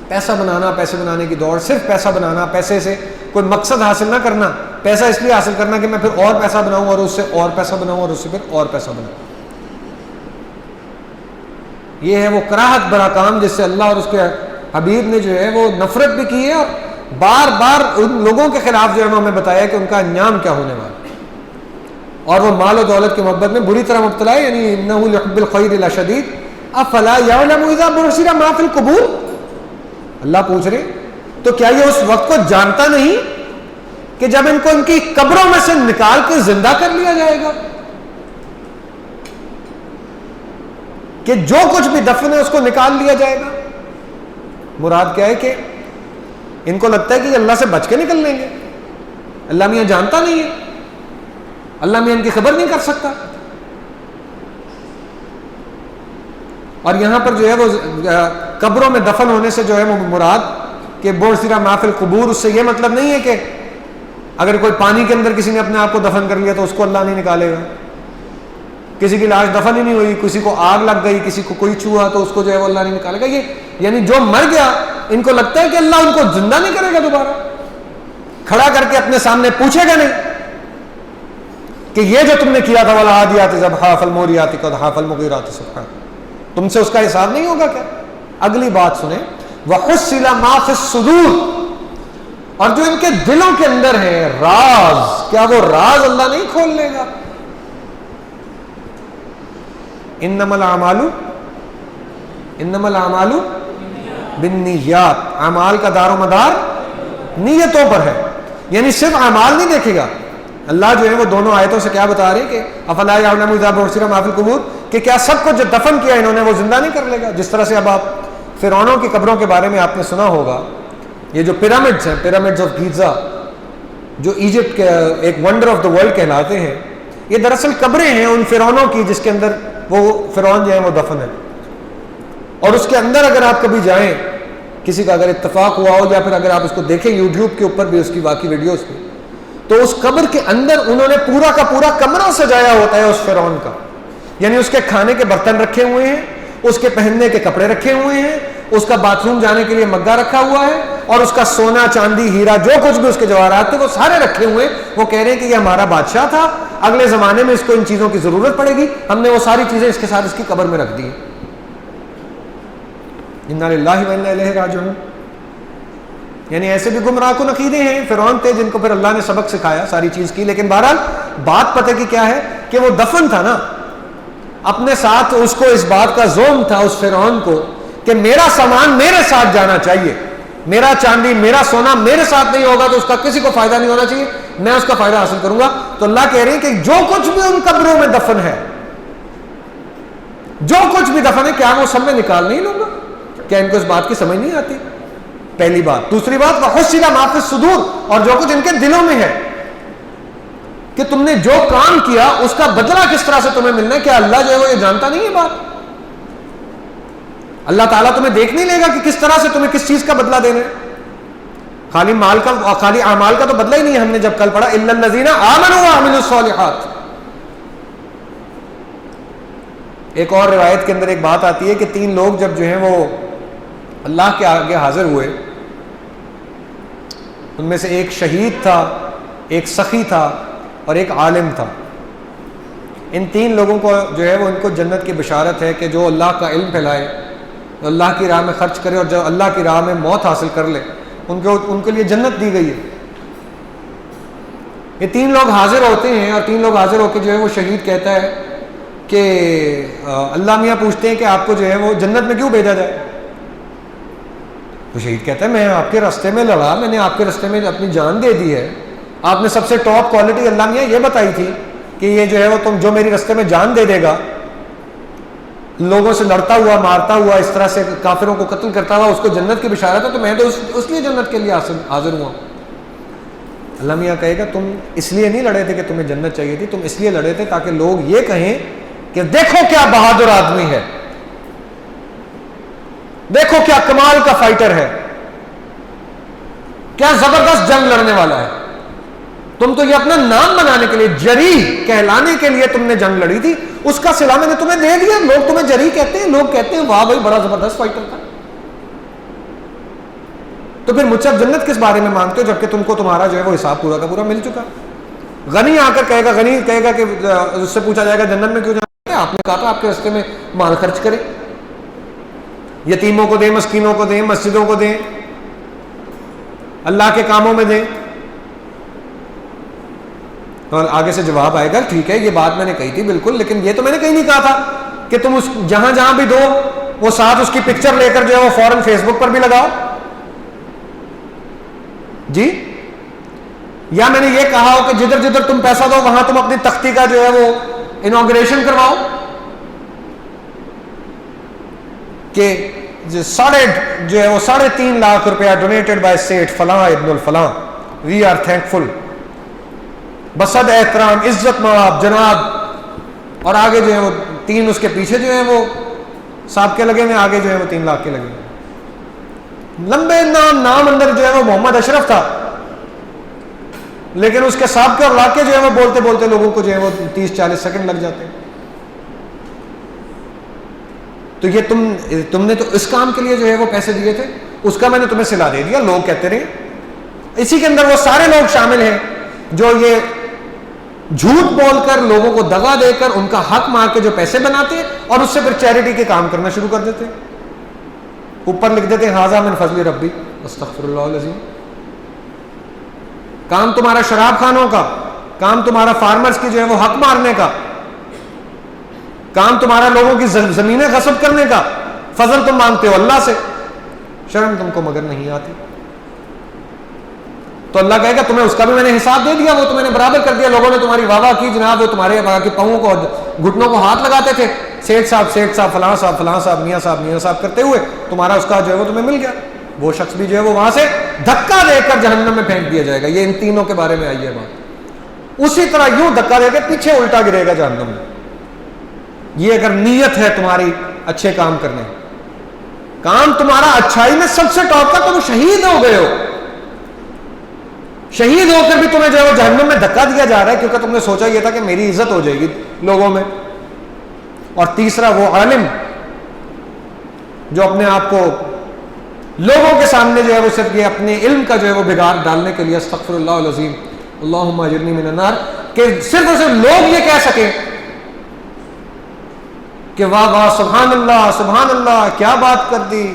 پیسہ بنانا، پیسے بنانے کی دوڑ، صرف پیسہ بنانا، پیسے سے کوئی مقصد حاصل نہ کرنا. پیسہ اس لیے حاصل کرنا کہ میں پھر اور پیسہ بناؤں اور اس سے اور پیسہ بناؤں اور اس سے پھر اور پیسہ بناؤں. یہ ہے وہ کراہت برا کام جس سے اللہ اور اس کے حبیب نے جو ہے وہ نفرت بھی کی ہے، اور بار بار ان لوگوں کے خلاف جو ہے ہمیں بتایا کہ ان کا انجام کیا ہونے والا. اور وہ مال و دولت کی محبت میں بری طرح مبتلا ہے. یعنی انہ لحب الخیر لشدید افلا یعلم اذا بعثر ما فی القبور. اللہ پوچھ رہے تو کیا یہ اس وقت کو جانتا نہیں کہ جب ان کو ان کی قبروں میں سے نکال کے زندہ کر لیا جائے گا، کہ جو کچھ بھی دفن ہے اس کو نکال لیا جائے گا. مراد کیا ہے کہ ان کو لگتا ہے کہ یہ اللہ سے بچ کے نکل لیں گے. اللہ میاں جانتا نہیں ہے، اللہ میاں ان کی خبر نہیں کر سکتا. اور یہاں پر جو ہے وہ قبروں میں دفن ہونے سے جو ہے وہ مراد کہ بعثر ما فی القبور، اس سے یہ مطلب نہیں ہے کہ اگر کوئی پانی کے اندر کسی نے اپنے آپ کو دفن کر لیا تو اس کو اللہ نہیں نکالے گا. کسی کی لاش دفن ہی نہیں ہوئی، کسی کو آگ لگ گئی، کسی کو کوئی چھوا تو اس کو جو ہے وہ اللہ نہیں نکالے گا. یہ یعنی جو مر گیا ان کو لگتا ہے کہ اللہ ان کو زندہ نہیں کرے گا، دوبارہ کھڑا کر کے اپنے سامنے پوچھے گا نہیں کہ یہ جو تم نے کیا تھا والعادیات ضبحا فالموریات قدحا فالمغیرات صبحا، تم سے اس کا حساب نہیں ہوگا کیا؟ اگلی بات سنیں، وحصل ما فی الصدور، اور جو ان کے دلوں کے اندر ہے راز، کیا وہ راز اللہ نہیں کھول لے گا؟ انما الاعمال بالنیات، اعمال کا دار و مدار نیتوں پر ہے. یعنی صرف اعمال نہیں دیکھے گا اللہ. جو ہے وہ دونوں آیتوں سے کیا بتا رہے ہیں کہ افلا یعلم اذا بعثر ما فی القبور، کہ کیا سب کچھ جو دفن کیا انہوں نے وہ زندہ نہیں کر لے گا. جس طرح سے اب آپ فرعونوں کی قبروں کے بارے میں آپ نے سنا ہوگا، یہ جو پیرامڈز ہیں، پیرامڈز آف گیزا، جو ایجپٹ کے ایک ونڈر آف دا ورلڈ کہلاتے ہیں، یہ دراصل قبریں ہیں ان فرعونوں کی جس کے اندر وہ فرعون جو ہے وہ دفن ہے. اور اس کے اندر اگر آپ کبھی جائیں، کسی کا اگر اتفاق ہوا ہو یا پھر اگر آپ اس کو دیکھیں یوٹیوب کے اوپر بھی اس کی واقعی ویڈیوز پہ، تو اس قبر کے اندر انہوں نے پورا کا پورا کمرہ سجایا ہوتا ہے اس فرعون کا. یعنی اس کے کھانے کے برتن رکھے ہوئے ہیں، اس کے پہننے کے کپڑے رکھے ہوئے ہیں، اس کا باتھ روم جانے کے لیے مگا رکھا ہوا ہے، اور اس کا سونا چاندی ہیرا جو کچھ بھی اس کے جواہرات تھے وہ سارے رکھے ہوئے ہیں. وہ کہہ رہے ہیں کہ یہ ہمارا بادشاہ تھا، اگلے زمانے میں اس کو ان چیزوں کی ضرورت پڑے گی، ہم نے وہ ساری چیزیں اس کے ساتھ اس کی قبر میں رکھ دی. انا للہ و انا الیہ راجعون. یعنی ایسے بھی گمراہ کن عقیدے ہیں. فرعون تھے جن کو پھر اللہ نے سبق سکھایا، ساری چیز کی. لیکن بہرحال بات پتہ کی کیا ہے کہ وہ دفن تھا نا، اپنے ساتھ اس کو اس بات کا زوم تھا اس فرعون کو کہ میرا سامان میرے ساتھ جانا چاہیے، میرا چاندی میرا سونا میرے ساتھ نہیں ہوگا تو اس کا کسی کو فائدہ نہیں ہونا چاہیے، میں اس کا فائدہ حاصل کروں گا. تو اللہ کہہ رہے ہیں کہ جو کچھ بھی ان قبروں میں دفن ہے، جو کچھ بھی دفن ہے، کیا میں وہ سب میں نکال نہیں لوں گا؟ کیا ان کو اس بات کی سمجھ نہیں آتی؟ پہلی بات. دوسری بات، وحصل ما فی الصدور، اور جو کچھ ان کے دلوں میں ہے کہ تم نے جو کام کیا اس کا بدلہ کس طرح سے تمہیں ملنا ہے. کیا اللہ جو ہے وہ یہ جانتا نہیں ہے بات؟ اللہ تعالیٰ تمہیں دیکھ نہیں لے گا کہ کس طرح سے تمہیں کس چیز کا بدلہ دینا ہے؟ خالی مال کا، خالی اعمال کا تو بدلہ ہی نہیں ہے. ہم نے جب کل پڑھا الا الذین آمنوا وعملوا الصالحات. ایک اور روایت کے اندر ایک بات آتی ہے کہ 3 لوگ جب جو ہیں وہ اللہ کے آگے حاضر ہوئے، ان میں سے ایک شہید تھا، ایک سخی تھا، اور ایک عالم تھا. ان 3 لوگوں کو جو ہے وہ ان کو جنت کی بشارت ہے کہ جو اللہ کا علم پھیلائے, اللہ کی راہ میں خرچ کرے اور جو اللہ کی راہ میں موت حاصل کر لے, ان کے لیے جنت دی گئی ہے. یہ 3 لوگ حاضر ہوتے ہیں اور 3 لوگ حاضر ہو کے جو ہے وہ شہید کہتا ہے کہ اللہ میاں پوچھتے ہیں کہ آپ کو جو ہے وہ جنت میں کیوں بھیجا جائے؟ تو شہید کہتا ہے میں آپ کے راستے میں لڑا, میں نے آپ کے راستے میں اپنی جان دے دی ہے. آپ نے سب سے ٹاپ کوالٹی اللہ میاں یہ بتائی تھی کہ یہ جو ہے وہ تم جو میری راستے میں جان دے دے گا, لوگوں سے لڑتا ہوا, مارتا ہوا, اس طرح سے کافروں کو قتل کرتا ہوا, اس کو جنت کی بشارت ہے, تو میں تو اس لیے جنت کے لیے حاضر ہوا. اللہ میاں کہے گا تم اس لیے نہیں لڑے تھے کہ تمہیں جنت چاہیے تھی, تم اس لیے لڑے تھے تاکہ لوگ یہ کہیں کہ دیکھو کیا بہادر آدمی ہے, دیکھو کیا کمال کا فائٹر ہے, کیا زبردست جنگ لڑنے والا ہے. تم تو یہ اپنا نام بنانے کے لیے, جری کہلانے کے لیے تم نے جنگ لڑی تھی, اس کا صلہ میں نے تمہیں دے دیا. لوگ تمہیں جری کہتے ہیں, لوگ کہتے ہیں واہ بھائی بڑا زبردست فائٹر تھا. تو پھر مجھ سے اب جنت کس بارے میں مانگتے ہو جبکہ تم کو تمہارا جو ہے وہ حساب پورا کا پورا مل چکا. غنی آ کر کہے گا, غنی کہے گا کہ اس سے پوچھا جائے گا جنت میں کیوں جانا ہے, آپ نے کہا تھا آپ کے راستے میں مال خرچ کرے, یتیموں کو دیں, مسکینوں کو دیں, مسجدوں کو دیں, اللہ کے کاموں میں دیں. اور آگے سے جواب آئے گا ٹھیک ہے یہ بات میں نے کہی تھی بالکل, لیکن یہ تو میں نے کہیں نہیں کہا تھا کہ تم اس جہاں جہاں بھی دو وہ ساتھ اس کی پکچر لے کر جو ہے وہ فوراً فیس بک پر بھی لگاؤ جی. یا میں نے یہ کہا ہو کہ جدھر جدھر تم پیسہ دو وہاں تم اپنی تختی کا جو ہے وہ انوگریشن کرواؤ کہ جو ہے وہ 3.5 لاکھ روپیہ ڈونیٹڈ بائی سیٹ فلاں ابن الفلاں, وی آر تھینکفل, بصد احترام, عزت مآب جناب, اور آگے جو ہے وہ 3 اس کے پیچھے جو ہے وہ صاحب کے لگے ہوئے, آگے جو ہے وہ 3 لاکھ کے لگے ہوئے. لمبے نام اندر جو ہے وہ محمد اشرف تھا, لیکن اس کے صاحب کے اور لاکے جو ہے وہ بولتے بولتے لوگوں کو جو ہے وہ 30-40 سیکنڈ لگ جاتے ہیں. تو یہ تم نے تو اس کام کے لیے جو ہے وہ پیسے دیے تھے, اس کا میں نے تمہیں صلہ دے دیا. لوگ کہتے رہے, اسی کے اندر وہ سارے لوگ شامل ہیں جو یہ جھوٹ بول کر لوگوں کو دغا دے کر ان کا حق مار کے جو پیسے بناتے ہیں اور اس سے پھر چیریٹی کے کام کرنا شروع کر دیتے ہیں. اوپر لکھ دیتے ہیں ھذا من فضل ربی, استغفر اللہ العظیم. کام تمہارا شراب خانوں کا, کام تمہارا فارمرز کی جو ہے وہ حق مارنے کا, کام تمہارا لوگوں کی زمینیں غصب کرنے کا, فضل تم مانگتے ہو اللہ سے, شرم تم کو مگر نہیں آتی. تو اللہ کہے گا تمہیں اس کا بھی میں نے حساب دے دیا, وہ تو میں نے برابر کر دیا. لوگوں نے تمہاری واہ واہ کی جناب, وہ تمہارے کے پاؤں کو گھٹنوں کو ہاتھ لگاتے تھے, سیٹھ صاحب فلاں صاحب میاں صاحب کرتے ہوئے, تمہارا اس کا جو ہے وہ تمہیں مل گیا. وہ شخص بھی جو ہے وہ وہاں سے دھکا دے کر جہنم میں پھینک دیا جائے گا. یہ ان تینوں کے بارے میں آئی ہے بات. اسی طرح یوں دھکا دے کے پیچھے الٹا گرے گا جہنم میں. یہ اگر نیت ہے تمہاری اچھے کام کرنے, کام تمہارا اچھائی میں سب سے ٹاپ کا, تم شہید ہو گئے ہو, شہید ہو کر بھی تمہیں جو ہے وہ جہنم میں دھکا دیا جا رہا ہے کیونکہ تم نے سوچا یہ تھا کہ میری عزت ہو جائے گی لوگوں میں. اور تیسرا وہ عالم جو اپنے آپ کو لوگوں کے سامنے جو ہے وہ صرف یہ اپنے علم کا جو ہے وہ بگاڑ ڈالنے کے لیے, استغفر اللہ العظیم اللہم اجرنی من النار, کہ صرف اور صرف لوگ یہ کہہ سکیں کہ واہ واہ سبحان اللہ کیا بات کر دی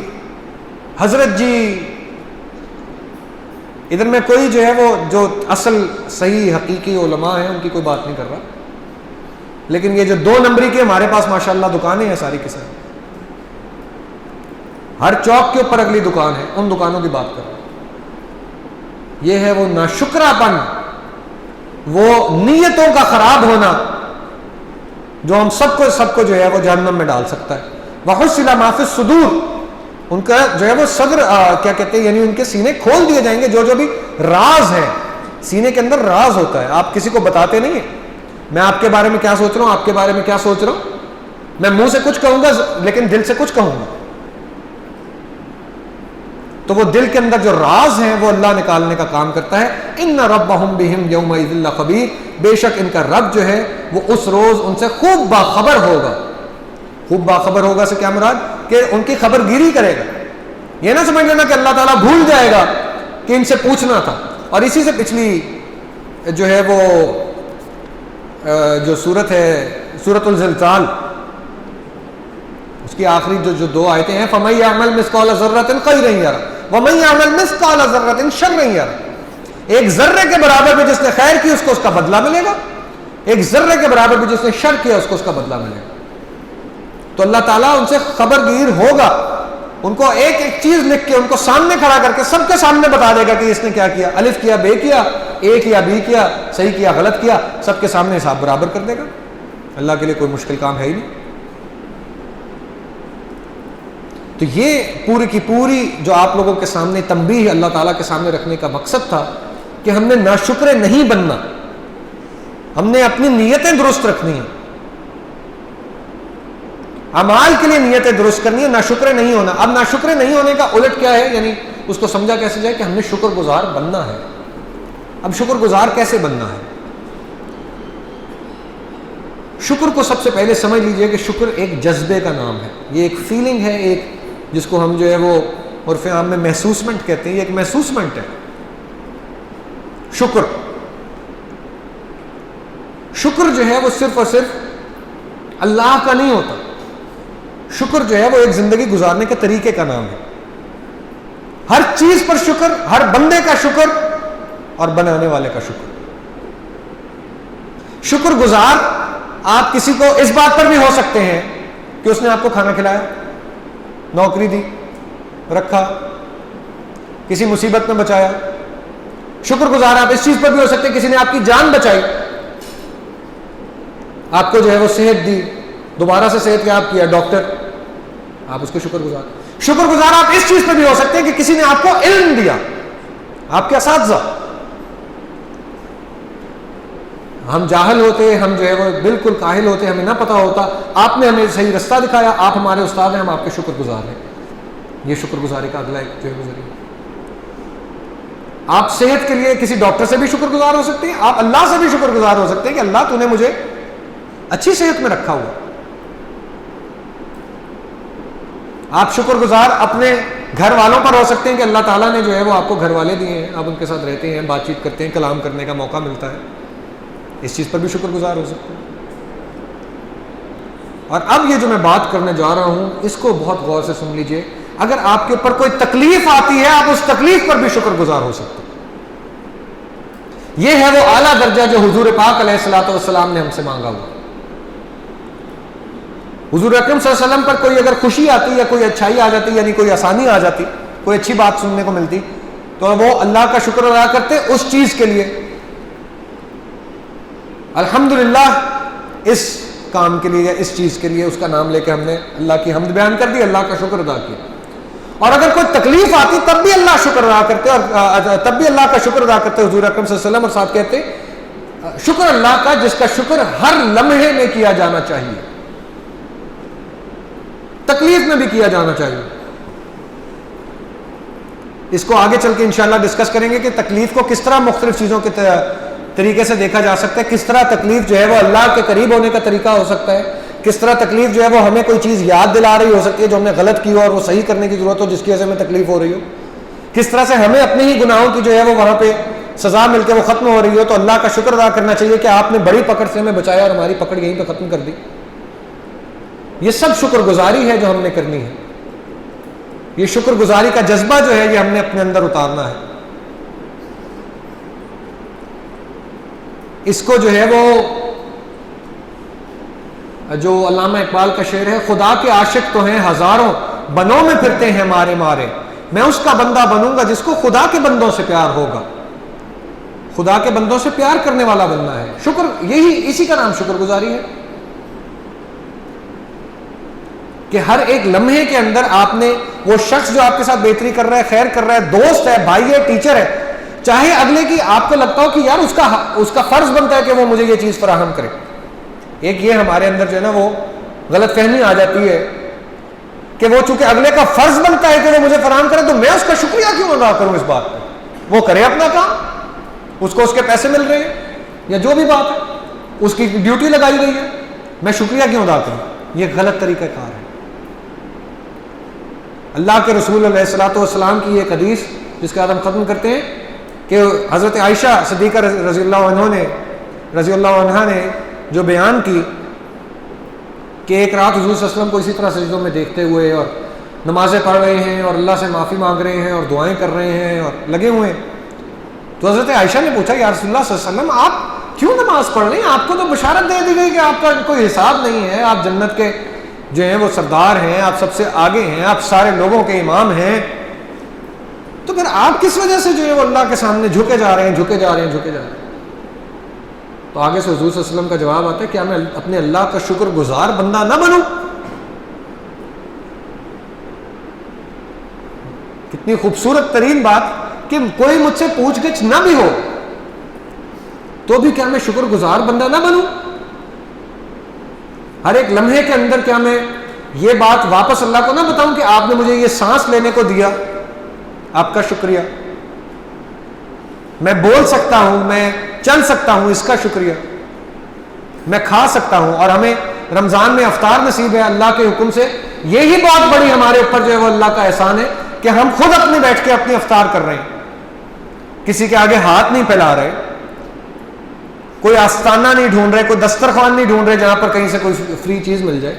حضرت جی. ادھر میں کوئی جو ہے وہ جو اصل صحیح حقیقی علماء ہیں ان کی کوئی بات نہیں کر رہا, لیکن یہ جو 2 نمبری کی ہمارے پاس ماشاءاللہ دکانیں ہیں ساری کی ساری, ہر چوک کے اوپر اگلی دکان ہے, ان دکانوں کی بات کر رہا ہوں. یہ ہے وہ ناشکرا پن, وہ نیتوں کا خراب ہونا جو ہم سب کو جو ہے وہ جہنم میں ڈال سکتا ہے. وَحُصِّلَ مَا فِي الصُّدُورِ, ان کا جو ہے وہ صدر کیا کہتے ہیں, یعنی ان کے سینے کھول دیے جائیں گے. جو بھی راز ہے, سینے کے اندر راز ہوتا ہے, آپ کسی کو بتاتے نہیں ہیں. میں آپ کے بارے میں کیا سوچ رہا ہوں, آپ کے بارے میں کیا سوچ رہا ہوں, میں منہ سے کچھ کہوں گا لیکن دل سے کچھ کہوں گا. تو وہ دل کے اندر جو راز ہیں وہ اللہ نکالنے کا کام کرتا ہے. ان ربہم بہم یومئذ لخبیر, بے شک ان کا رب جو ہے وہ اس روز ان سے خوب باخبر ہوگا. خوب باخبر ہوگا سے کیا مراد, کہ ان کی خبر گیری کرے گا. یہ نہ سمجھ لینا کہ اللہ تعالیٰ بھول جائے گا کہ ان سے پوچھنا تھا. اور اسی سے پچھلی جو ہے وہ جو صورت ہے سورۃ الزلزال، اس کی آخری جو دو آیتیں ہیں، فَمَن يَعْمَلْ مِثْقَالَ ذَرَّةٍ خَيْرًا يَرَهُ وَمَن يَعْمَلْ مِثْقَالَ ذَرَّةٍ شَرًّا يَرَهُ، ایک ذرے کے برابر بھی جس نے خیر کی اس کو اس کا بدلہ ملے گا، ایک ذرے کے برابر بھی جس نے شر کیا اس کو اس کا بدلہ ملے گا۔ تو اللہ تعالیٰ ان سے خبرگیر ہوگا، ان کو ایک ایک چیز لکھ کے ان کو سامنے کھڑا کر کے سب کے سامنے بتا دے گا کہ اس نے کیا کیا، الف کیا، بے کیا، اے کیا، بی کیا، صحیح کیا، غلط کیا، سب کے سامنے حساب برابر کر دے گا۔ اللہ کے لیے کوئی مشکل کام ہے ہی نہیں۔ تو یہ پوری کی پوری جو آپ لوگوں کے سامنے تنبیہ اللہ تعالیٰ کے سامنے رکھنے کا مقصد تھا کہ ہم نے ناشکر نہیں بننا، ہم نے اپنی نیتیں درست رکھنی ہیں، اعمال کے لیے نیتیں درست کرنی ہے، ناشکر نہیں ہونا۔ اب ناشکر نہیں ہونے کا الٹ کیا ہے، یعنی اس کو سمجھا کیسے جائے کہ ہم نے شکر گزار بننا ہے۔ اب شکر گزار کیسے بننا ہے؟ شکر کو سب سے پہلے سمجھ لیجئے کہ شکر ایک جذبے کا نام ہے، یہ ایک فیلنگ ہے، ایک جس کو ہم جو ہے وہ عرف عام میں محسوسمنٹ کہتے ہیں، یہ ایک محسوسمنٹ ہے۔ شکر جو ہے وہ صرف اور صرف اللہ کا نہیں ہوتا، شکر جو ہے وہ ایک زندگی گزارنے کے طریقے کا نام ہے۔ ہر چیز پر شکر، ہر بندے کا شکر اور بنانے والے کا شکر۔ شکر گزار آپ کسی کو اس بات پر بھی ہو سکتے ہیں کہ اس نے آپ کو کھانا کھلایا، نوکری دی، رکھا، کسی مصیبت میں بچایا۔ شکر گزار آپ اس چیز پر بھی ہو سکتے ہیں کسی نے آپ کی جان بچائی، آپ کو جو ہے وہ صحت دی، دوبارہ سے صحت یاب کیا، ڈاکٹر، آپ اس کو شکر گزار۔ شکر گزار آپ اس چیز پر بھی ہو سکتے ہیں کہ کسی نے آپ کو علم دیا، آپ کے اساتذہ۔ ہم جاہل ہوتے، ہم جو ہے وہ بالکل کاہل ہوتے، ہمیں نہ پتہ ہوتا، آپ نے ہمیں صحیح رستہ دکھایا، آپ ہمارے استاد ہیں، ہم آپ کے شکر گزار ہیں۔ یہ شکر گزاری کا اگلا ایک جو ہے ذریعہ۔ آپ صحت کے لیے کسی ڈاکٹر سے بھی شکر گزار ہو سکتے ہیں، آپ اللہ سے بھی شکر گزار ہو سکتے ہیں کہ اللہ تو نے مجھے اچھی صحت میں رکھا ہوا۔ آپ شکر گزار اپنے گھر والوں پر ہو سکتے ہیں کہ اللہ تعالیٰ نے جو ہے وہ آپ کو گھر والے دیے ہیں، آپ ان کے ساتھ رہتے ہیں، بات چیت کرتے ہیں، کلام کرنے کا موقع ملتا ہے، اس چیز پر بھی شکر گزار ہو سکتے ہیں۔ اور اب یہ جو میں بات کرنے جا رہا ہوں اس کو بہت غور سے سن لیجئے، اگر آپ کے اوپر کوئی تکلیف آتی ہے آپ اس تکلیف پر بھی شکر گزار ہو سکتے ہیں۔ یہ ہے وہ اعلیٰ درجہ جو حضور پاک علیہ الصلوۃ والسلام نے ہم سے مانگا ہوا۔ حضور اکرم صلی اللہ علیہ وسلم پر کوئی اگر خوشی آتی یا کوئی اچھائی آ جاتی، یعنی کوئی آسانی آ جاتی، کوئی اچھی بات سننے کو ملتی، تو وہ اللہ کا شکر ادا کرتے اس چیز کے لیے، الحمدللہ اس کام کے لیے یا اس چیز کے لیے، اس کا نام لے کے ہم نے اللہ کی حمد بیان کر دی، اللہ کا شکر ادا کیا۔ اور اگر کوئی تکلیف آتی تب بھی اللہ شکر ادا کرتے، اور تب بھی اللہ کا شکر ادا کرتے حضور اکرم صلی اللہ علیہ وسلم، اور ساتھ کہتے شکر اللہ کا جس کا شکر ہر لمحے میں کیا جانا چاہیے، تکلیف میں بھی کیا جانا چاہیے۔ اس کو آگے چل کے انشاءاللہ ڈسکس کریں گے کہ تکلیف کو کس طرح مختلف چیزوں کے طریقے سے دیکھا جا سکتا ہے، کس طرح تکلیف جو ہے وہ اللہ کے قریب ہونے کا طریقہ ہو سکتا ہے، کس طرح تکلیف جو ہے وہ ہمیں کوئی چیز یاد دلا رہی ہو سکتی ہے جو ہم نے غلط کی ہو اور وہ صحیح کرنے کی ضرورت ہو، جس کی وجہ سے ہمیں تکلیف ہو رہی ہو، کس طرح سے ہمیں اپنے ہی گناہوں کی جو ہے وہ وہاں پہ سزا مل کے وہ ختم ہو رہی ہو، تو اللہ کا شکر ادا کرنا چاہیے کہ آپ نے بڑی پکڑ سے ہمیں بچایا اور ہماری پکڑ یہیں پہ ختم کر دی۔ یہ سب شکر گزاری ہے جو ہم نے کرنی ہے، یہ شکر گزاری کا جذبہ جو ہے یہ ہم نے اپنے اندر اتارنا ہے۔ اس کو جو ہے وہ جو علامہ اقبال کا شعر ہے، خدا کے عاشق تو ہیں ہزاروں، بنوں میں پھرتے ہیں مارے مارے، میں اس کا بندہ بنوں گا جس کو خدا کے بندوں سے پیار ہوگا۔ خدا کے بندوں سے پیار کرنے والا بننا ہے شکر، یہی اسی کا نام شکر گزاری ہے کہ ہر ایک لمحے کے اندر آپ نے وہ شخص جو آپ کے ساتھ بہتری کر رہا ہے، خیر کر رہا ہے، دوست ہے، بھائی ہے، ٹیچر ہے، چاہے اگلے کی آپ کو لگتا ہو کہ یار اس کا فرض بنتا ہے کہ وہ مجھے یہ چیز فراہم کرے۔ ایک یہ ہمارے اندر جو ہے نا وہ غلط فہمی آ جاتی ہے کہ وہ چونکہ اگلے کا فرض بنتا ہے کہ وہ مجھے فراہم کرے تو میں اس کا شکریہ کیوں ادا کروں اس بات پہ، وہ کرے اپنا کام، اس کو اس کے پیسے مل رہے ہیں یا جو بھی بات ہے، اس کی ڈیوٹی لگائی گئی ہے، میں شکریہ کیوں ادا کروں؟ یہ غلط طریقہ کار ہے۔ اللہ کے رسول علیہ الصلوۃ والسلام کی ایک حدیث جس کے بعد ہم ختم کرتے ہیں کہ حضرت عائشہ صدیقہ رضی اللہ عنہ نے جو بیان کی کہ ایک رات حضور صلی اللہ علیہ وسلم کو اسی طرح سجدوں میں دیکھتے ہوئے اور نمازیں پڑھ رہے ہیں اور اللہ سے معافی مانگ رہے ہیں اور دعائیں کر رہے ہیں اور لگے ہوئے ہیں، تو حضرت عائشہ نے پوچھا یا رسول اللہ صلی اللہ علیہ وسلم آپ کیوں نماز پڑھ رہے ہیں؟ آپ کو تو بشارت دے دی گئی کہ آپ کا کوئی حساب نہیں ہے، آپ جنت کے جو ہیں وہ سردار ہیں، آپ سب سے آگے ہیں، آپ سارے لوگوں کے امام ہیں، تو پھر آپ کس وجہ سے جو ہے وہ اللہ کے سامنے جھکے جا رہے ہیں؟ تو آگے سے حضور صلی اللہ علیہ وسلم کا جواب آتا ہے کیا میں اپنے اللہ کا شکر گزار بندہ نہ بنوں؟ کتنی خوبصورت ترین بات کہ کوئی مجھ سے پوچھ گچھ نہ بھی ہو تو بھی کیا میں شکر گزار بندہ نہ بنوں؟ ہر ایک لمحے کے اندر کیا میں یہ بات واپس اللہ کو نہ بتاؤں کہ آپ نے مجھے یہ سانس لینے کو دیا، آپ کا شکریہ، میں بول سکتا ہوں، میں چل سکتا ہوں، اس کا شکریہ، میں کھا سکتا ہوں، اور ہمیں رمضان میں افطار نصیب ہے اللہ کے حکم سے، یہی بہت بڑی ہمارے اوپر جو ہے وہ اللہ کا احسان ہے کہ ہم خود اپنے بیٹھ کے اپنی افطار کر رہے ہیں، کسی کے آگے ہاتھ نہیں پھیلا رہے، کوئی آستانہ نہیں ڈھونڈ رہے، کوئی دسترخوان نہیں ڈھونڈ رہے جہاں پر کہیں سے کوئی فری چیز مل جائے.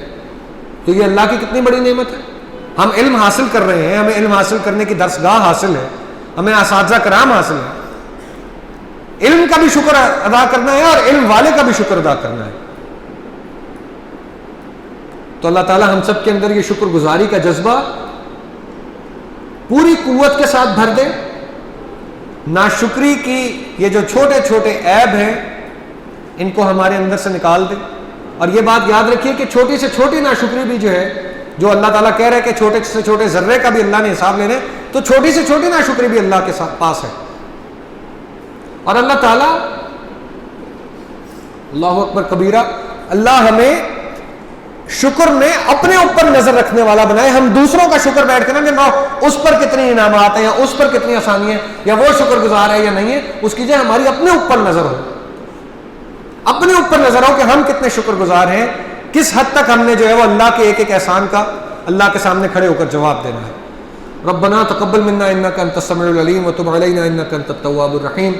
تو یہ اللہ کی کتنی بڑی نعمت ہے. ہم علم حاصل کر رہے ہیں، ہمیں علم حاصل کرنے کی درسگاہ حاصل ہے، ہمیں اساتذہ کرام حاصل ہے. علم کا بھی شکر ادا کرنا ہے اور علم والے کا بھی شکر ادا کرنا ہے. تو اللہ تعالی ہم سب کے اندر یہ شکر گزاری کا جذبہ پوری قوت کے ساتھ بھر دے. ناشکری کی یہ جو چھوٹے چھوٹے عیب ہیں ان کو ہمارے اندر سے نکال دے. اور یہ بات یاد رکھیے کہ چھوٹی سے چھوٹی ناشکری بھی جو ہے، جو اللہ تعالیٰ کہہ رہے ہیں کہ چھوٹے سے چھوٹے ذرے کا بھی اللہ نے حساب لینا ہے، تو چھوٹی سے چھوٹی ناشکری بھی اللہ کے پاس ہے. اور اللہ تعالیٰ، اللہ اکبر کبیرہ، اللہ ہمیں شکر میں اپنے اوپر نظر رکھنے والا بنائے. ہم دوسروں کا شکر بیٹھ کے نا کہ اس پر کتنی انعامات ہیں یا اس پر کتنی آسانیاں ہیں یا وہ شکر گزار ہے یا نہیں ہے، اس کی جگہ ہماری اپنے اوپر نظر ہو، اپنے اوپر نظر ہو کہ ہم کتنے شکر گزار ہیں، کس حد تک ہم نے جو ہے وہ اللہ کے ایک ایک احسان کا اللہ کے سامنے کھڑے ہو کر جواب دینا ہے. ربنا تقبل منا انک انت السمیع العلیم وتب علینا انک انت التواب الرحیم.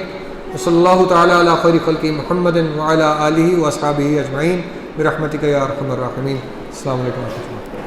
وصلی اللہ تعالی علی خیر خلق محمد وعلی آلہ واصحابہ اجمعین برحمتک یا ارحم الراحمین. السلام علیکم.